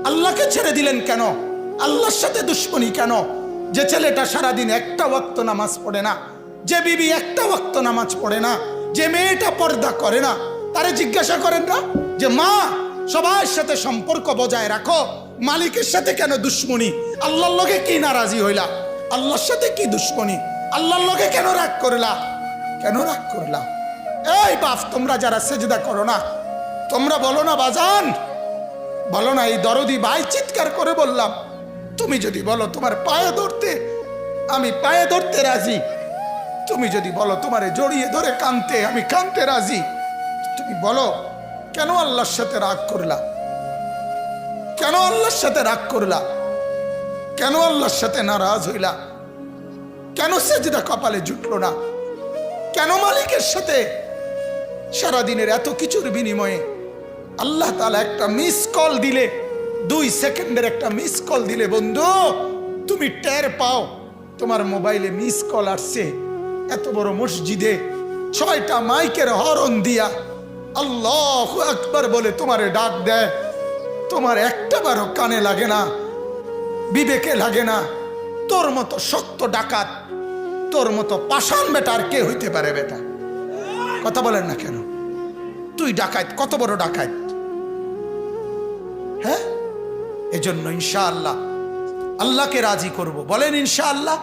আল্লাহকে ছেড়ে দিলেন কেন? আল্লাহর সাথে দুশ্মনী কেন? যে ছেলেটা সারাদিন একটা ওয়াক্ত নামাজ পড়ে না, যে বিবি একটা ওয়াক্ত নামাজ পড়ে না, যে মেয়েটা পর্দা করে না, তারে জিজ্ঞাসা করেন না যে মা সবার সাথে সম্পর্ক বজায় রাখো, মালিকের সাথে কেন দুশ্মনী? আল্লাহর লগে কি নারাজি হইলা? আল্লাহর সাথে কি দুশ্মনী? আল্লাহর লগে কেন রাগ করলা? কেন রাগ করলা? এই বাপ, তোমরা যারা সেজদা করো না, তোমরা বলো না বাজান, বলো না, এই দরদি ভাই চিৎকার করে বললাম, তুমি যদি বলো তোমার পায়ে ধরতে, আমি পায়ে ধরতে রাজি। তুমি যদি বলো তোমারে জড়িয়ে ধরে কানতে, আমি কানতে রাজি। তুমি বলো কেন আল্লাহর সাথে রাগ করলা? কেন আল্লাহর সাথে রাগ করলা? কেন আল্লাহর সাথে নারাজ হইলা? কেন সেজদা কপালে জুটলো না? কেন মালিকের সাথে সারাদিনের এত কিছুর বিনিময়ে আল্লাহ তাআলা একটা মিস কল দিলে, 2 সেকেন্ডের একটা মিস কল দিলে বন্ধু তুমি টের পাও তোমার মোবাইলে মিস কল আসছে, এত বড় মসজিদে 6টা মাইকের হরন দিয়া আল্লাহু আকবার বলে তোমারে ডাক দেয়, তোমার একটা বারও কানে লাগে না, বিবেকে লাগে না। তোর মতো শক্ত ডাকাত, তোর মতো পাষাণ বেটা আর কে হইতে পারে? বেটা কথা বলেন না কেন? তুই ডাকাত, কত বড় ডাকাত! হ্যাঁ, এজন্য ইনশাআল্লাহ আল্লাহকে রাজি করব। বলেন ইনশাআল্লাহ।